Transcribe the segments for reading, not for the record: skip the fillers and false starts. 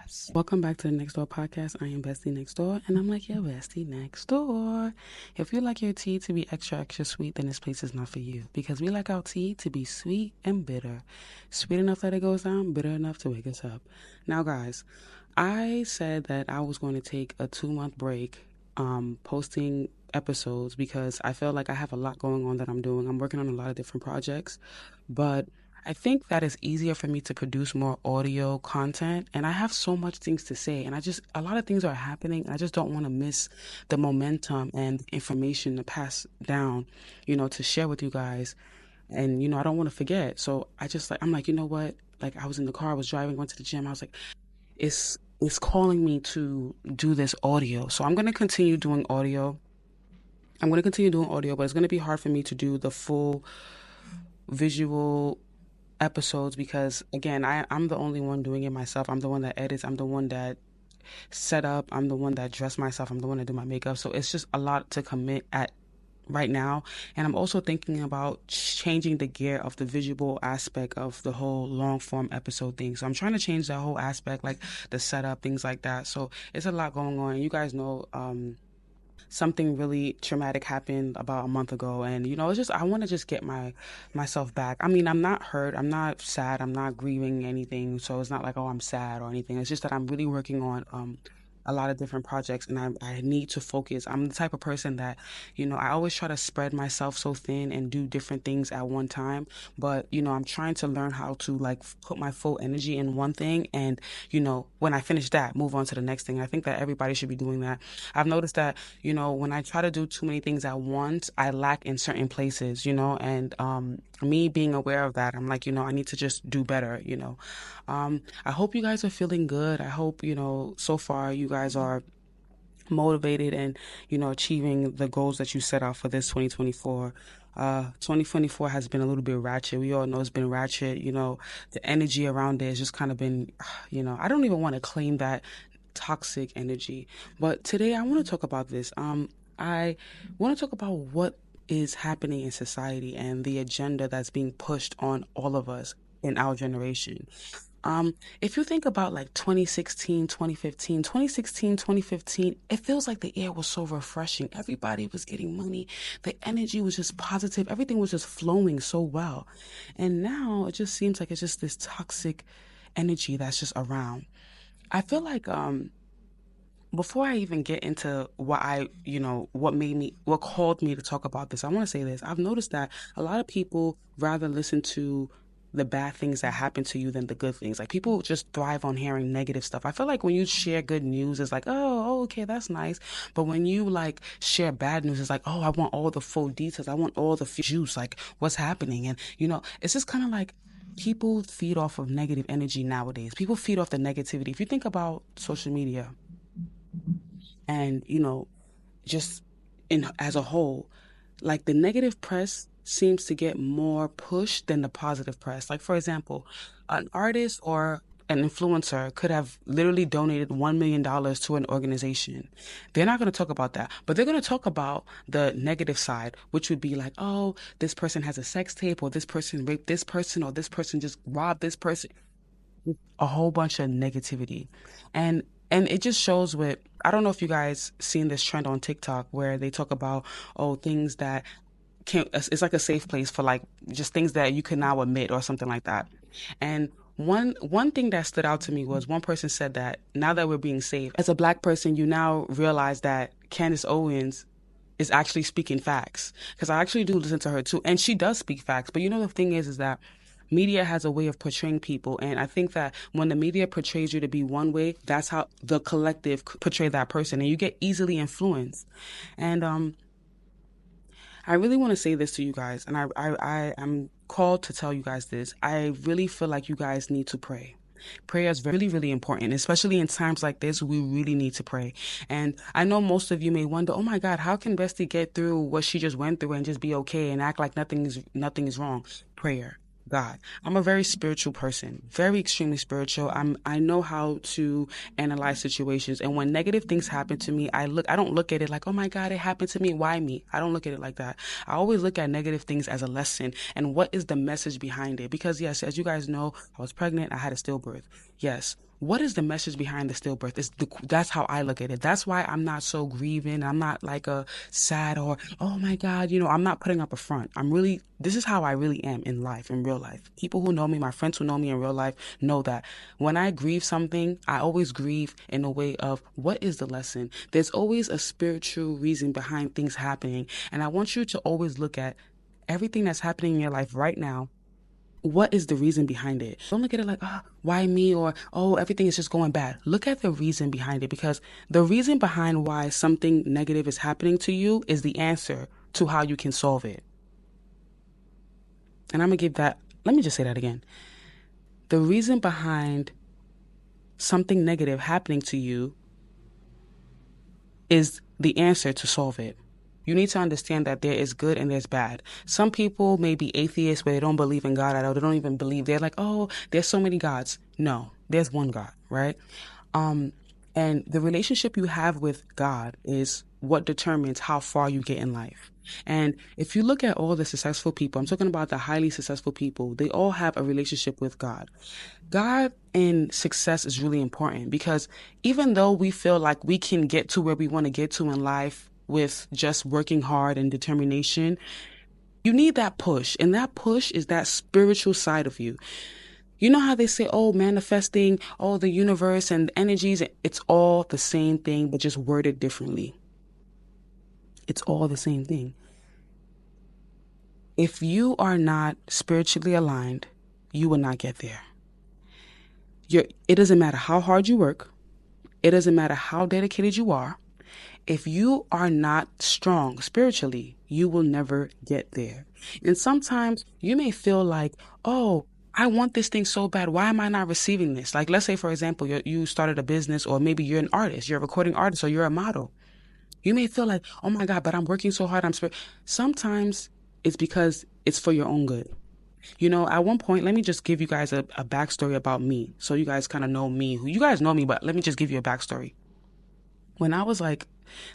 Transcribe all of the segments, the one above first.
Yes. Welcome back to the Next Door podcast. I am Bestie Next Door, and I'm like your Bestie Next Door. If you like your tea to be extra, extra sweet, then this place is not for you. Because we like our tea to be sweet and bitter. Sweet enough that it goes down, bitter enough to wake us up. Now, guys, I said that I was going to take a 2-month break posting episodes because I feel like I have a lot going on that I'm doing. I'm working on a lot of different projects, but I think that it's easier for me to produce more audio content, and I have so much things to say, and a lot of things are happening. I just don't want to miss the momentum and information to pass down, to share with you guys. And, I don't want to forget. So I'm like, you know what? Like, I was in the car, I was driving, went to the gym. I was like, it's calling me to do this audio. So I'm going to continue doing audio. But it's going to be hard for me to do the full visual episodes because, again, I'm the only one doing it myself. I'm the one that edits. I'm the one that set up. I'm the one that dress myself. I'm the one that do my makeup. So it's just a lot to commit at right now. And I'm also thinking about changing the gear of the visual aspect of the whole long form episode thing. So I'm trying to change that whole aspect, like the setup, things like that. So it's a lot going on. You guys know, something really traumatic happened about a month ago, and it's just I want to just get myself back. I mean, I'm not hurt, I'm not sad, I'm not grieving anything, so it's not like, oh, I'm sad or anything. It's just that I'm really working on a lot of different projects, and I need to focus. I'm the type of person that, I always try to spread myself so thin and do different things at one time. But, I'm trying to learn how to like put my full energy in one thing. And, when I finish that, move on to the next thing. I think that everybody should be doing that. I've noticed that, when I try to do too many things at once, I lack in certain places, and me being aware of that, I'm like, I need to just do better. I hope you guys are feeling good. I hope, so far you guys are motivated and, achieving the goals that you set out for this 2024. 2024 has been a little bit ratchet. We all know it's been ratchet. The energy around it has just kind of been, I don't even want to claim that toxic energy. But today I want to talk about this. I want to talk about what is happening in society and the agenda that's being pushed on all of us in our generation. If you think about like 2016, 2015, 2016, 2015, it feels like the air was so refreshing. Everybody was getting money. The energy was just positive. Everything was just flowing so well. And now it just seems like it's just this toxic energy that's just around. I feel like before I even get into what called me to talk about this, I want to say this. I've noticed that a lot of people rather listen to the bad things that happen to you than the good things. Like, people just thrive on hearing negative stuff. I feel like when you share good news, it's like, oh, okay, that's nice. But when you like share bad news, it's like, oh, I want all the full details. I want all the juice, like what's happening. And, it's just kind of like people feed off of negative energy nowadays. People feed off the negativity. If you think about social media, and just in as a whole, like, the negative press seems to get more push than the positive press. Like, for example, an artist or an influencer could have literally donated $1 million to an organization. They're not going to talk about that, but they're going to talk about the negative side, which would be like, oh, this person has a sex tape, or this person raped this person, or this person just robbed this person. A whole bunch of negativity. And it just shows with, I don't know if you guys seen this trend on TikTok where they talk about, oh, things that can't, it's like a safe place for like just things that you can now admit or something like that. And one thing that stood out to me was one person said that now that we're being safe, as a Black person, you now realize that Candace Owens is actually speaking facts. Because I actually do listen to her too, and she does speak facts. But the thing is that media has a way of portraying people, and I think that when the media portrays you to be one way, that's how the collective portray that person, and you get easily influenced. And I really want to say this to you guys, and I am called to tell you guys this. I really feel like you guys need to pray. Prayer is really, really important, especially in times like this. We really need to pray. And I know most of you may wonder, oh my God, how can Bestie get through what she just went through and just be okay and act like nothing is wrong? Prayer. God. I'm a very spiritual person, very extremely spiritual. I know how to analyze situations, and when negative things happen to me, I don't look at it like, oh my God, it happened to me, why me? I don't look at it like that. I always look at negative things as a lesson, and what is the message behind it? Because yes, as you guys know, I was pregnant, I had a stillbirth. Yes. what is the message behind the stillbirth? That's how I look at it. That's why I'm not so grieving. I'm not like a sad or, oh my God, I'm not putting up a front. This is how I really am in life, in real life. People who know me, my friends who know me in real life know that when I grieve something, I always grieve in a way of, what is the lesson? There's always a spiritual reason behind things happening. And I want you to always look at everything that's happening in your life right now. What is the reason behind it? Don't look at it like, oh, why me? Or, oh, everything is just going bad. Look at the reason behind it, because the reason behind why something negative is happening to you is the answer to how you can solve it. And I'm going to let me just say that again. The reason behind something negative happening to you is the answer to solve it. You need to understand that there is good and there's bad. Some people may be atheists where they don't believe in God at all. They don't even believe. They're like, oh, there's so many gods. No, there's one God, right? And the relationship you have with God is what determines how far you get in life. And if you look at all the successful people, I'm talking about the highly successful people, they all have a relationship with God. God and success is really important, because even though we feel like we can get to where we want to get to in life with just working hard and determination, you need that push. And that push is that spiritual side of you. You know how they say, oh, manifesting, oh, the universe and the energies, it's all the same thing, but just worded differently. It's all the same thing. If you are not spiritually aligned, you will not get there. It doesn't matter how hard you work. It doesn't matter how dedicated you are. If you are not strong spiritually, you will never get there. And sometimes you may feel like, oh, I want this thing so bad. Why am I not receiving this? Like, let's say, for example, you started a business, or maybe you're an artist, you're a recording artist, or you're a model. You may feel like, oh my God, but I'm working so hard. Sometimes it's because it's for your own good. At one point, let me just give you guys a backstory about me, so you guys kind of know me. You guys know me, but let me just give you a backstory. When I was like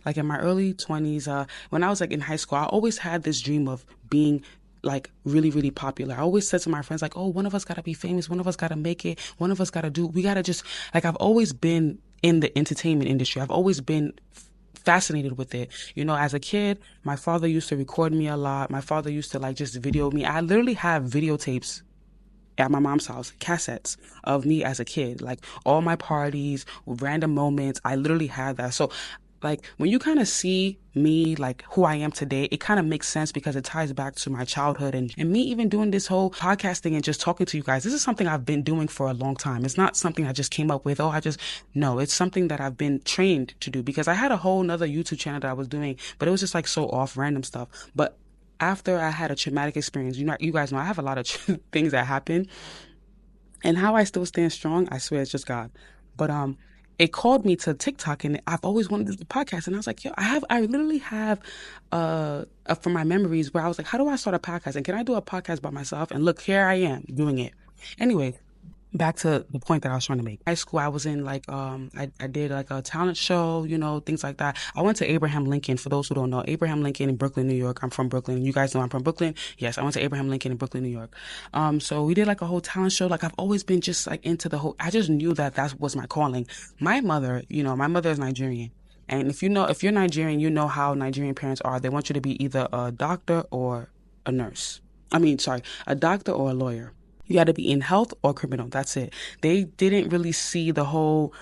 in my early 20s, when I was like in high school, I always had this dream of being like really, really popular. I always said to my friends, like, oh, one of us got to be famous. One of us got to make it. One of us got to we got to just, like, I've always been in the entertainment industry. I've always been fascinated with it. As a kid, my father used to record me a lot. My father used to like just video me. I literally have videotapes at my mom's house, cassettes of me as a kid, like all my parties, random moments. I literally had that. So like when you kind of see me, like who I am today, it kind of makes sense because it ties back to my childhood and me even doing this whole podcasting and just talking to you guys. This is something I've been doing for a long time. It's not something I just came up with. No, it's something that I've been trained to do, because I had a whole nother YouTube channel that I was doing, but it was just like so off random stuff. But after I had a traumatic experience, you guys know I have a lot of things that happen, and how I still stand strong, I swear it's just God. But it called me to TikTok, and I've always wanted to do a podcast. And I was like, yo, I literally have from my memories where I was like, how do I start a podcast? And can I do a podcast by myself? And look, here I am doing it. Anyway, back to the point that I was trying to make. High school, I was in like, I did like a talent show, things like that. I went to Abraham Lincoln. For those who don't know, Abraham Lincoln in Brooklyn, New York. I'm from Brooklyn. You guys know I'm from Brooklyn. Yes, I went to Abraham Lincoln in Brooklyn, New York. So we did like a whole talent show. Like I've always been just like into I just knew that was my calling. My mother is Nigerian. And if you're Nigerian, you know how Nigerian parents are. They want you to be either a doctor or a nurse. A doctor or a lawyer. You got to be in health or criminal. That's it. They didn't really see the whole,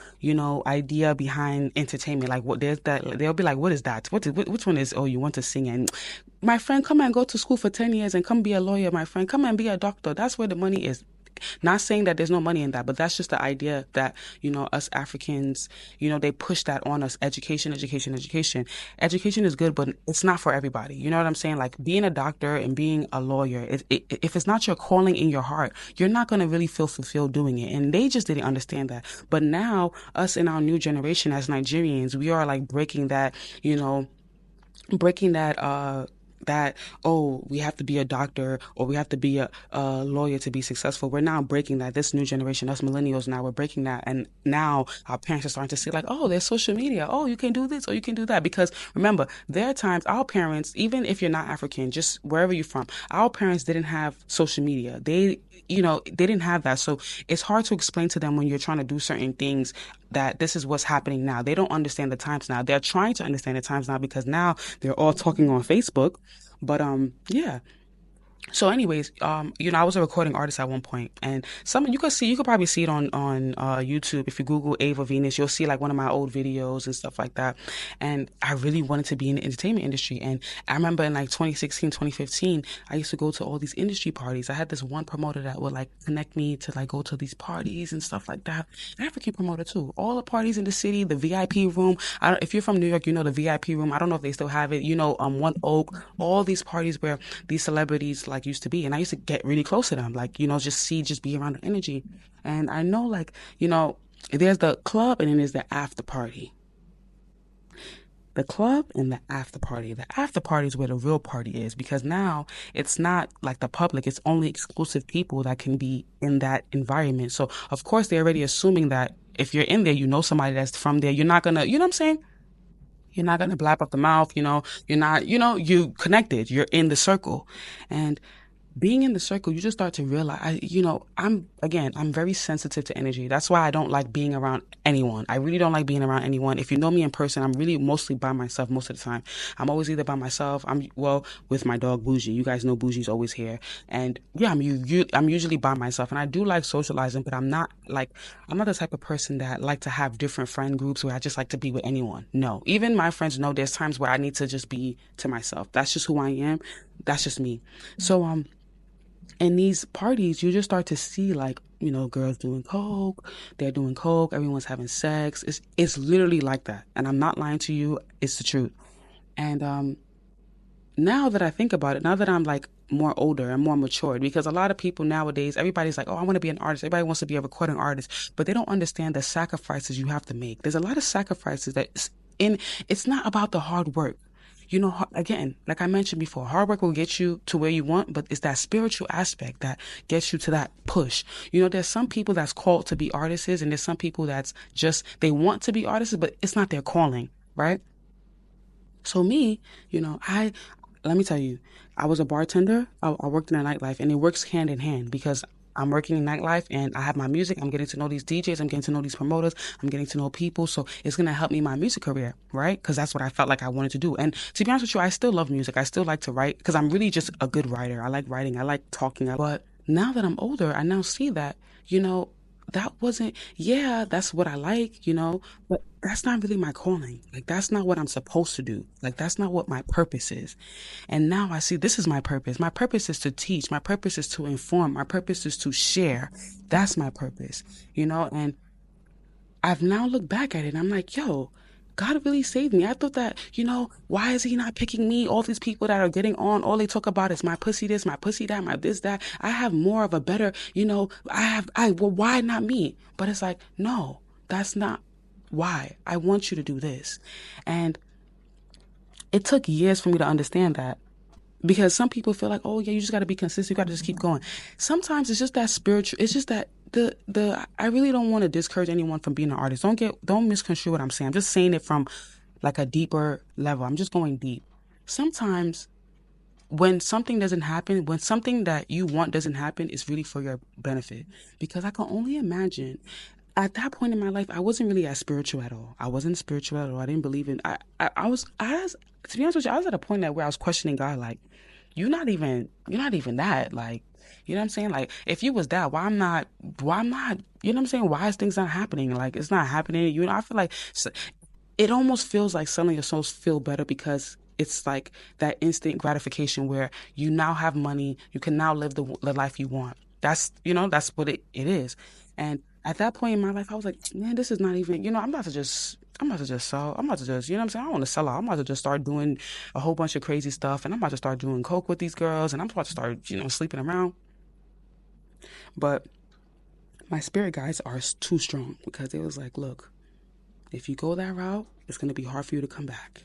idea behind entertainment. Like what there's that. They'll be like, what is that? Which one is, oh, you want to sing? And my friend, come and go to school for 10 years and come be a lawyer. My friend, come and be a doctor. That's where the money is. Not saying that there's no money in that, but that's just the idea that, us Africans, they push that on us. Education. Education is good, but it's not for everybody. You know what I'm saying? Like being a doctor and being a lawyer, if it's not your calling in your heart, you're not going to really feel fulfilled doing it. And they just didn't understand that. But now us in our new generation as Nigerians, we are like breaking that that, oh, we have to be a doctor or we have to be a lawyer to be successful. We're now breaking that. This new generation, us millennials now, we're breaking that. And now our parents are starting to see like, oh, there's social media. Oh, you can do this or you can do that. Because remember, there are times our parents, even if you're not African, just wherever you're from, our parents didn't have social media. They didn't have that. So it's hard to explain to them when you're trying to do certain things that this is what's happening now. They don't understand the times now. They're trying to understand the times now because now they're all talking on Facebook. But yeah. So, anyways, I was a recording artist at one point, and you could probably see it on YouTube. If you Google Ava Venus, you'll see like one of my old videos and stuff like that. And I really wanted to be in the entertainment industry. And I remember in like 2016, 2015, I used to go to all these industry parties. I had this one promoter that would like connect me to like go to these parties and stuff like that. African promoter too. All the parties in the city, the VIP room. If you're from New York, you know the VIP room. I don't know if they still have it. One Oak. All these parties where these celebrities like used to be, and I used to get really close to them, like just be around the energy. And I know, like, there's the club and then there's the after party. The club and the after party. The after party is where the real party is, because now it's not like the public, it's only exclusive people that can be in that environment. So of course they're already assuming that if you're in there, you know somebody that's from there. You're not gonna, you know what I'm saying? You're not gonna blab up the mouth, you're not, you connected, you're in the circle. And being in the circle, you just start to realize, I'm very sensitive to energy. That's why I don't like being around anyone. I really don't like being around anyone. If you know me in person, I'm really mostly by myself most of the time. I'm always either by myself. With my dog Bougie. You guys know Bougie's always here. And yeah, I'm usually by myself. And I do like socializing, but I'm not the type of person that like to have different friend groups where I just like to be with anyone. No. Even my friends know there's times where I need to just be to myself. That's just who I am. That's just me. So, in these parties, you just start to see like, girls doing coke, they're doing coke, everyone's having sex. It's literally like that. And I'm not lying to you, it's the truth. And now that I think about it, now that I'm like more older and more matured, because a lot of people nowadays, everybody's like, oh, I want to be an artist. Everybody wants to be a recording artist, but they don't understand the sacrifices you have to make. There's a lot of sacrifices it's not about the hard work. Again, like I mentioned before, hard work will get you to where you want, but it's that spiritual aspect that gets you to that push. There's some people that's called to be artists, and there's some people that's just, they want to be artists, but it's not their calling, right? So me, let me tell you, I was a bartender. I worked in the nightlife, and it works hand in hand because I'm working in nightlife and I have my music. I'm getting to know these DJs. I'm getting to know these promoters. I'm getting to know people. So it's going to help me in my music career, right? Because that's what I felt like I wanted to do. And to be honest with you, I still love music. I still like to write because I'm really just a good writer. I like writing. I like talking. But now that I'm older, I now see that, that wasn't, yeah, that's what I like, but that's not really my calling. Like, that's not what I'm supposed to do. Like, that's not what my purpose is. And now I see this is my purpose. My purpose is to teach. My purpose is to inform. My purpose is to share. That's my purpose, and I've now looked back at it and I'm like, yo, God really saved me. I thought that, why is he not picking me? All these people that are getting on, all they talk about is my pussy this, my pussy that, my this, that. I have more of a better, why not me? But it's like, no, that's not why. I want you to do this. And it took years for me to understand that. Because some people feel like, oh yeah, you just got to be consistent. You got to just keep going. Sometimes it's just that spiritual. It's just that I really don't want to discourage anyone from being an artist. Don't misconstrue what I'm saying. I'm just saying it from like a deeper level. I'm just going deep. Sometimes when something doesn't happen, when something that you want doesn't happen, it's really for your benefit. Because I can only imagine at that point in my life, I wasn't really as spiritual at all. I wasn't spiritual at all. I didn't believe in, to be honest with you, I was at a point where I was questioning God, like, you're not even that. Like, you know what I'm saying? Like, if you was that, why I'm not, you know what I'm saying? Why is things not happening? Like, it's not happening. I feel like it almost feels like selling your souls feel better because it's like that instant gratification where you now have money. You can now live the life you want. That's what it is. And at that point in my life, I was like, man, this is not even, I'm about to just sell. I'm about to just, what I'm saying? I don't want to sell out. I'm about to just start doing a whole bunch of crazy stuff. And I'm about to start doing coke with these girls. And I'm about to start, sleeping around. But my spirit guides are too strong because it was like, look, if you go that route, it's going to be hard for you to come back.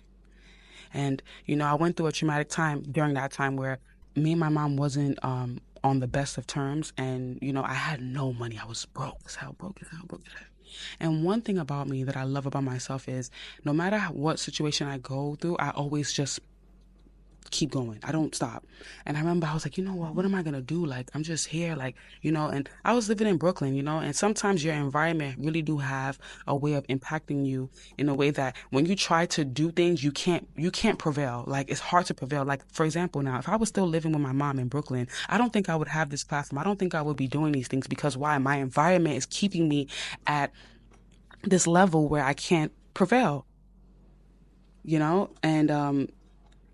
And, I went through a traumatic time during that time where me and my mom wasn't on the best of terms. And, I had no money. I was broke as hell, broke as hell, broke as hell. And one thing about me that I love about myself is no matter what situation I go through, I always just keep going. I don't stop. And I remember I was like, what am I going to do? Like, I'm just here, like, and I was living in Brooklyn, and sometimes your environment really do have a way of impacting you in a way that when you try to do things, you can't prevail. Like, it's hard to prevail. Like, for example, now, if I was still living with my mom in Brooklyn, I don't think I would have this platform. I don't think I would be doing these things because why? My environment is keeping me at this level where I can't prevail, and,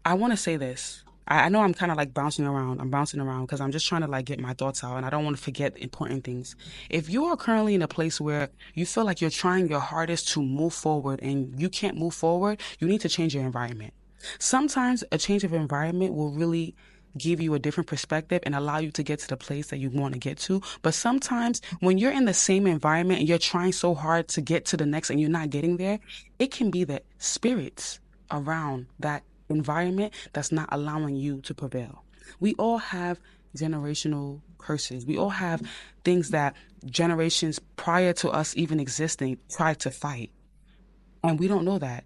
I want to say this. I know I'm kind of like bouncing around. I'm bouncing around because I'm just trying to like get my thoughts out and I don't want to forget important things. If you are currently in a place where you feel like you're trying your hardest to move forward and you can't move forward, you need to change your environment. Sometimes a change of environment will really give you a different perspective and allow you to get to the place that you want to get to. But sometimes when you're in the same environment and you're trying so hard to get to the next and you're not getting there, it can be the spirits around that environment that's not allowing you to prevail. We all have generational curses. We all have things that generations prior to us even existing tried to fight. And we don't know that.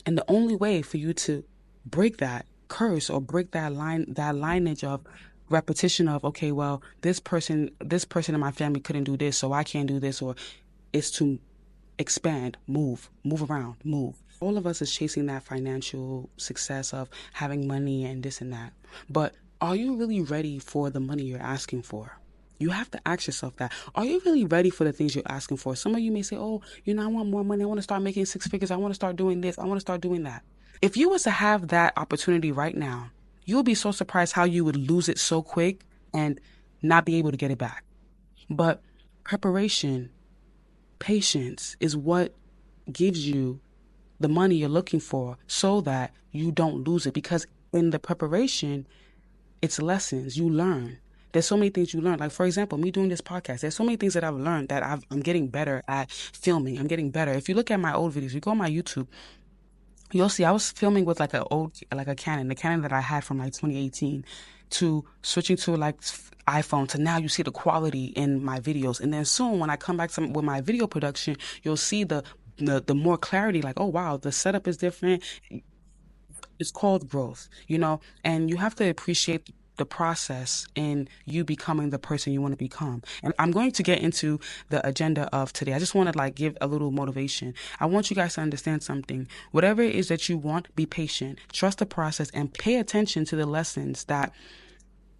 And the only way for you to break that curse or break that lineage of repetition of, okay, well, this person in my family couldn't do this, so I can't do this, or is to expand, move around, move. All of us is chasing that financial success of having money and this and that. But are you really ready for the money you're asking for? You have to ask yourself that. Are you really ready for the things you're asking for? Some of you may say, oh, I want more money. I want to start making 6 figures. I want to start doing this. I want to start doing that. If you was to have that opportunity right now, you'll be so surprised how you would lose it so quick and not be able to get it back. But preparation, patience is what gives you the money you're looking for so that you don't lose it. Because in the preparation, it's lessons you learn. There's so many things you learn. Like, for example, me doing this podcast, there's so many things that I've learned that I'm getting better at filming. I'm getting better. If you look at my old videos, you go on my YouTube, you'll see I was filming with like a Canon, the Canon that I had from like 2018 to switching to like iPhone to now you see the quality in my videos. And then soon when I come back with my video production, you'll see the more clarity, like, oh wow, the setup is different. It's called growth, and you have to appreciate the process in you becoming the person you want to become. And I'm going to get into the agenda of today. I just want to like give a little motivation. I want you guys to understand something. Whatever it is that you want, be patient, trust the process, and pay attention to the lessons that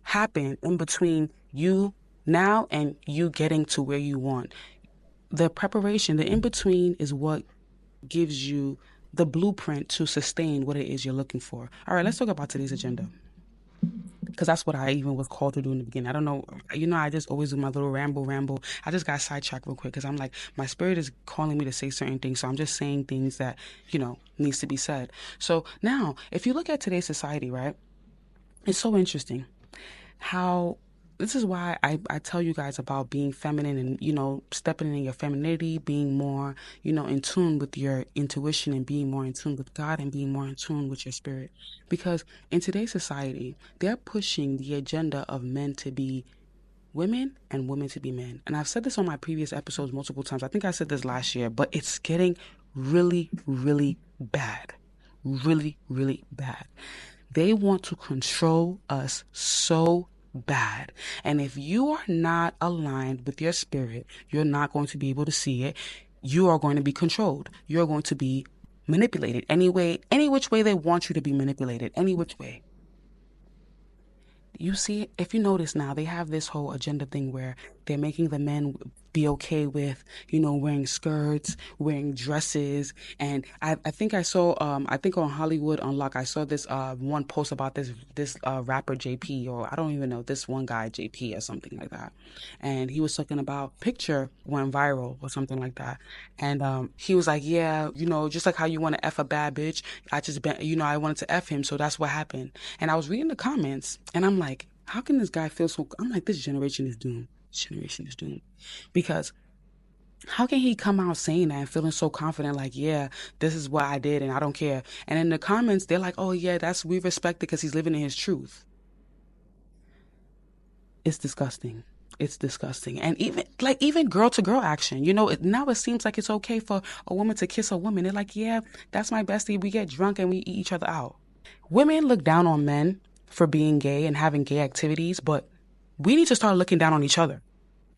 happen in between you now and you getting to where you want. The preparation, the in-between is what gives you the blueprint to sustain what it is you're looking for. All right, let's talk about today's agenda. Because that's what I even was called to do in the beginning. I don't know. I just always do my little ramble. I just got sidetracked real quick because I'm like, my spirit is calling me to say certain things. So I'm just saying things that, needs to be said. So now, if you look at today's society, right, it's so interesting how this is why I tell you guys about being feminine and, stepping in your femininity, being more, in tune with your intuition and being more in tune with God and being more in tune with your spirit. Because in today's society, they're pushing the agenda of men to be women and women to be men. And I've said this on my previous episodes multiple times. I think I said this last year, but it's getting really, really bad. Really, really bad. They want to control us so bad. And if you are not aligned with your spirit, you're not going to be able to see it. You are going to be controlled. You're going to be manipulated any which way they want you to be manipulated, any which way. You see, if you notice now, they have this whole agenda thing where they're making the men be okay with, wearing skirts, wearing dresses. And I think I saw, I think on Hollywood Unlocked, I saw this one post about this rapper JP, or I don't even know, this one guy JP or something like that. And he was talking about picture went viral or something like that. And he was like, yeah, just like how you want to F a bad bitch, I wanted to F him, so that's what happened. And I was reading the comments, and I'm like, how can this guy feel so? I'm like, this generation is doomed. This generation is doomed. Because How can he come out saying that and feeling so confident, like, yeah, this is what I did and I don't care? And in the comments, they're like, oh, yeah, we respect it because he's living in his truth. It's disgusting. It's disgusting. And even girl to girl action, now it seems like it's okay for a woman to kiss a woman. They're like, yeah, that's my bestie. We get drunk and we eat each other out. Women look down on men for being gay and having gay activities, but we need to start looking down on each other.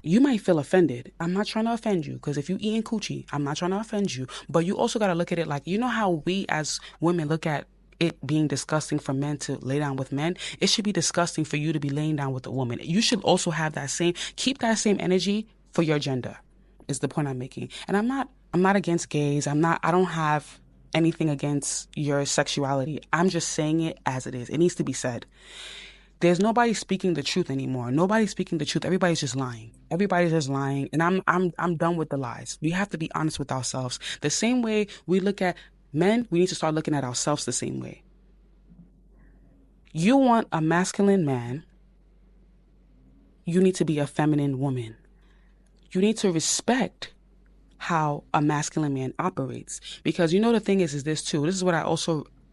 You might feel offended. I'm not trying to offend you, because if you eating coochie, I'm not trying to offend you. But you also got to look at it like, how we as women look at it being disgusting for men to lay down with men. It should be disgusting for you to be laying down with a woman. You should also have keep that same energy for your gender, is the point I'm making. And I'm not against gays. I don't have anything against your sexuality. I'm just saying it as it is. It needs to be said. There's nobody speaking the truth anymore. Nobody's speaking the truth. Everybody's just lying. Everybody's just lying. And I'm done with the lies. We have to be honest with ourselves. The same way we look at men, we need to start looking at ourselves the same way. You want a masculine man, you need to be a feminine woman. You need to respect how a masculine man operates. Because the thing is this too. This is what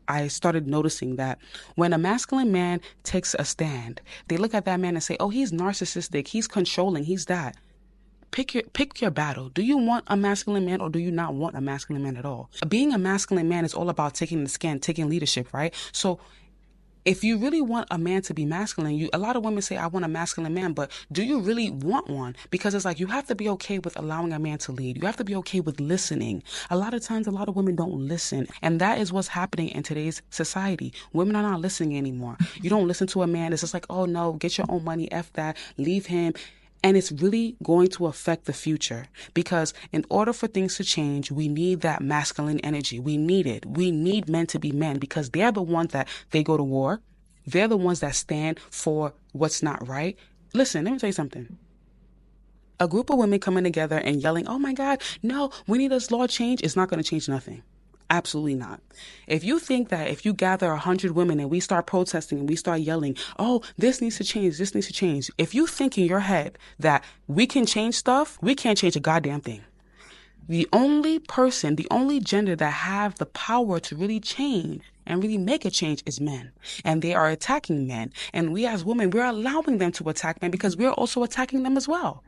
I started noticing, that when a masculine man takes a stand, they look at that man and say, oh, he's narcissistic, he's controlling, he's that. Pick your battle. Do you want a masculine man or do you not want a masculine man at all? Being a masculine man is all about taking the stand, taking leadership, right? So if you really want a man to be masculine, a lot of women say, I want a masculine man, but do you really want one? Because it's like, you have to be okay with allowing a man to lead. You have to be okay with listening. A lot of times, a lot of women don't listen. And that is what's happening in today's society. Women are not listening anymore. You don't listen to a man. It's just like, oh no, get your own money, F that, leave him. And it's really going to affect the future, because in order for things to change, we need that masculine energy. We need it. We need men to be men, because they're the ones that they go to war. They're the ones that stand for what's not right. Listen, let me tell you something. A group of women coming together and yelling, oh my God, no, we need this law change. It's not going to change nothing. Absolutely not. If you think that if you gather 100 women and we start protesting and we start yelling, oh, this needs to change, this needs to change. If you think in your head that we can change stuff, we can't change a goddamn thing. The only person, the only gender that have the power to really change and really make a change is men. And they are attacking men. And we as women, we're allowing them to attack men because we're also attacking them as well.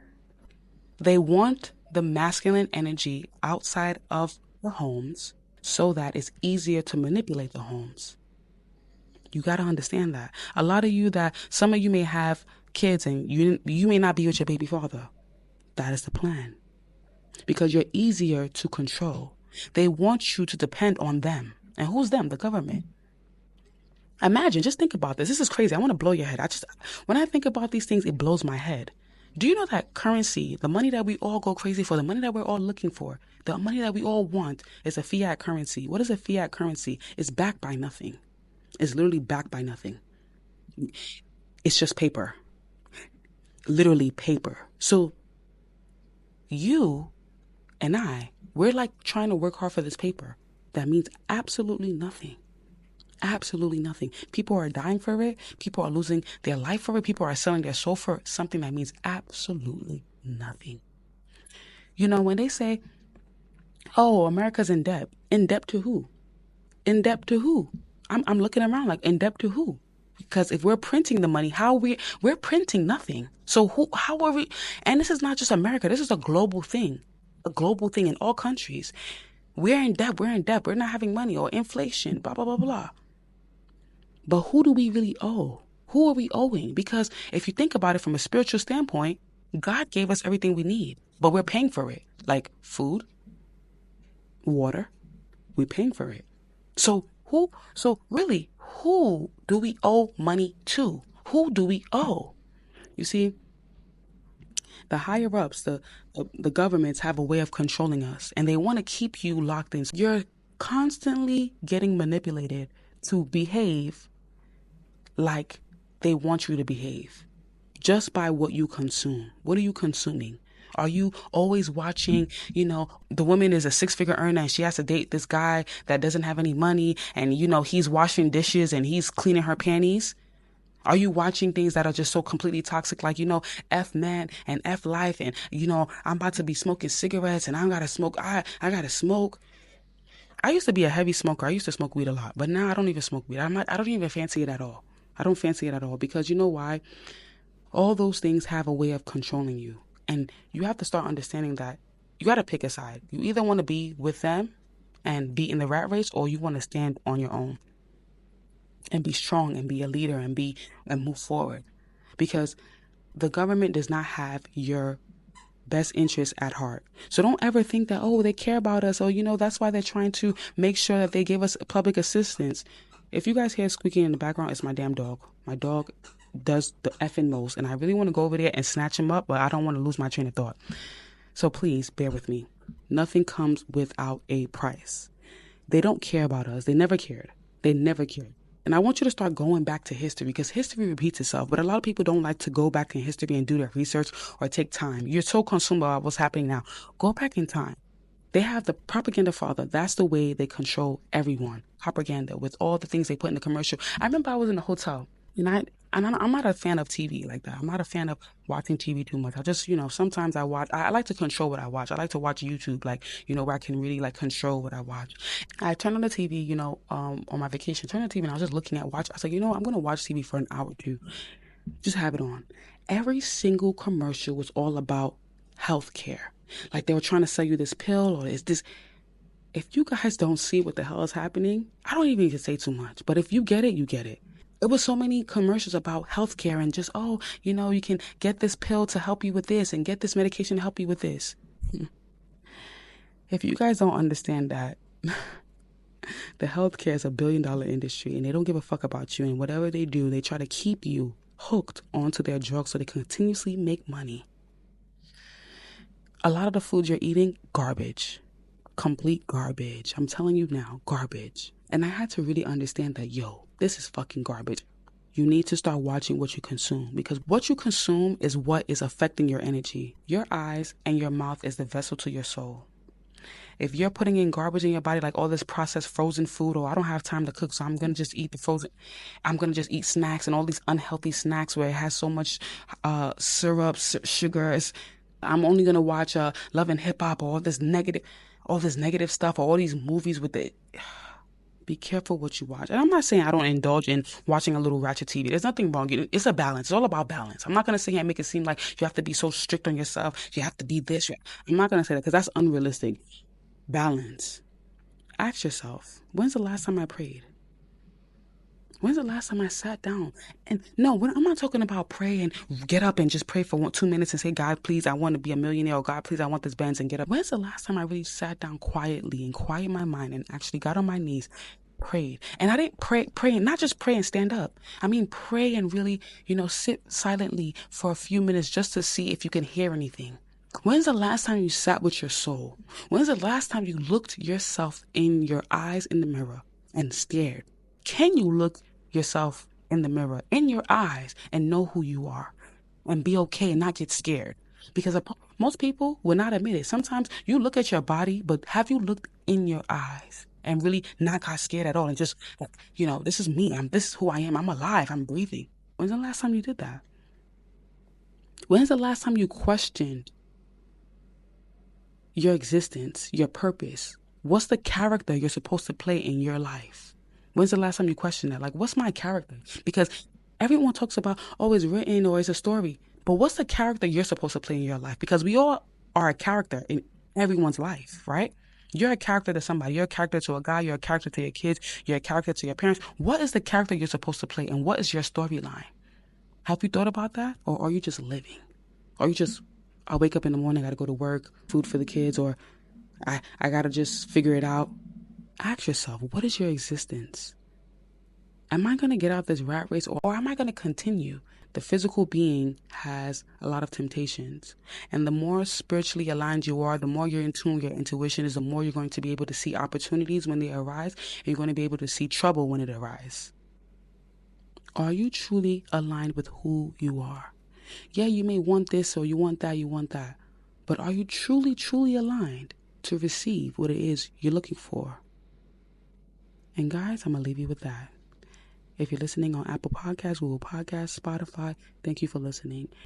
They want the masculine energy outside of the homes, so that it's easier to manipulate the homes. You got to understand that. A lot of you, some of you may have kids and you may not be with your baby father. That is the plan. Because you're easier to control. They want you to depend on them. And who's them? The government. Imagine, just think about this. This is crazy. I want to blow your head. When I think about these things, it blows my head. Do you know that currency, the money that we all go crazy for, the money that we're all looking for, the money that we all want, is a fiat currency? What is a fiat currency? It's backed by nothing. It's literally backed by nothing. It's just paper. Literally paper. So you and we're like trying to work hard for this paper. That means absolutely nothing. Absolutely nothing. People are dying for it. People are losing their life for it. People are selling their soul for something that means absolutely nothing. When they say, oh, America's in debt. In debt to who? In debt to who? I'm looking around like, in debt to who? Because if we're printing the money, we're printing nothing. So how are we? And this is not just America. This is a global thing. A global thing in all countries. We're in debt. We're not having money, or inflation, blah, blah, blah, blah. But who do we really owe? Who are we owing? Because if you think about it from a spiritual standpoint, God gave us everything we need, but we're paying for it. Like food, water, we're paying for it. So really, who do we owe money to? Who do we owe? You see, the higher ups, the governments have a way of controlling us, and they want to keep you locked in. You're constantly getting manipulated to behave like they want you to behave, just by what you consume. What are you consuming? Are you always watching, the woman is a 6-figure earner and she has to date this guy that doesn't have any money, and he's washing dishes and he's cleaning her panties? Are you watching things that are just so completely toxic, like, F man and F life, and, I'm about to be smoking cigarettes and I gotta smoke. I gotta smoke. I used to be a heavy smoker. I used to smoke weed a lot, but now I don't even smoke weed. I don't even fancy it at all. I don't fancy it at all because you know why? All those things have a way of controlling you. And you have to start understanding that you got to pick a side. You either want to be with them and be in the rat race, or you want to stand on your own and be strong and be a leader and move forward. Because the government does not have your best interest at heart. So don't ever think that, they care about us. Or, that's why they're trying to make sure that they give us public assistance. If you guys hear squeaking in the background, it's my damn dog. My dog does the effing most. And I really want to go over there and snatch him up, but I don't want to lose my train of thought. So please bear with me. Nothing comes without a price. They don't care about us. They never cared. They never cared. And I want you to start going back to history, because history repeats itself. But a lot of people don't like to go back in history and do their research or take time. You're so consumed by what's happening now. Go back in time. They have the propaganda father. That's the way they control everyone. Propaganda with all the things they put in the commercial. I remember I was in a hotel, and I'm not a fan of TV like that. I'm not a fan of watching TV too much. I just, sometimes I watch. I like to control what I watch. I like to watch YouTube, where I can really control what I watch. I turned on the TV, on my vacation. Turned on the TV and I was just looking at watch. I was like, I'm going to watch TV for an hour or two. Just have it on. Every single commercial was all about healthcare. Like they were trying to sell you this pill or is this. If you guys don't see what the hell is happening, I don't even need to say too much. But if you get it, you get it. It was so many commercials about healthcare and just, you can get this pill to help you with this and get this medication to help you with this. If you guys don't understand that, the healthcare is $1 billion industry and they don't give a fuck about you. And whatever they do, they try to keep you hooked onto their drugs so they continuously make money. A lot of the foods you're eating, garbage. Complete garbage. I'm telling you now, garbage. And I had to really understand that, this is fucking garbage. You need to start watching what you consume, because what you consume is what is affecting your energy. Your eyes and your mouth is the vessel to your soul. If you're putting in garbage in your body, like all this processed frozen food, or I don't have time to cook, so I'm going to just eat the frozen, I'm going to just eat snacks and all these unhealthy snacks where it has so much syrups, sugars. I'm only going to watch Love and Hip Hop or all this negative stuff, or all these movies with it. Be careful what you watch. And I'm not saying I don't indulge in watching a little ratchet TV. There's nothing wrong. It's a balance. It's all about balance. I'm not going to sit here and make it seem like you have to be so strict on yourself. You have to be this. I'm not going to say that because that's unrealistic. Balance. Ask yourself, when's the last time I prayed? When's the last time I sat down? And no, I'm not talking about pray and get up and just pray for 2 minutes and say, God, please, I want to be a millionaire, or God, please, I want this Benz, and get up. When's the last time I really sat down quietly and quiet my mind and actually got on my knees, prayed? And I didn't pray and not just pray and stand up. I mean, pray and really, sit silently for a few minutes just to see if you can hear anything. When's the last time you sat with your soul? When's the last time you looked yourself in your eyes in the mirror and stared? Can you look yourself in the mirror, in your eyes, and know who you are and be okay and not get scared? Because most people will not admit it. Sometimes you look at your body, but have you looked in your eyes and really not got scared at all and just, this is me. This is who I am. I'm alive. I'm breathing. When's the last time you did that? When's the last time you questioned your existence, your purpose? What's the character you're supposed to play in your life? When's the last time you questioned that? Like, what's my character? Because everyone talks about, it's written or it's a story. But what's the character you're supposed to play in your life? Because we all are a character in everyone's life, right? You're a character to somebody. You're a character to a guy. You're a character to your kids. You're a character to your parents. What is the character you're supposed to play? And what is your storyline? Have you thought about that? Or are you just living? Or you just, I wake up in the morning, I got to go to work, food for the kids, or I got to just figure it out. Ask yourself, what is your existence? Am I going to get out this rat race, or am I going to continue? The physical being has a lot of temptations. And the more spiritually aligned you are, the more you're in tune with your intuition is, the more you're going to be able to see opportunities when they arise, and you're going to be able to see trouble when it arises. Are you truly aligned with who you are? Yeah, you may want this or you want that. But are you truly, truly aligned to receive what it is you're looking for? And guys, I'm going to leave you with that. If you're listening on Apple Podcasts, Google Podcasts, Spotify, thank you for listening.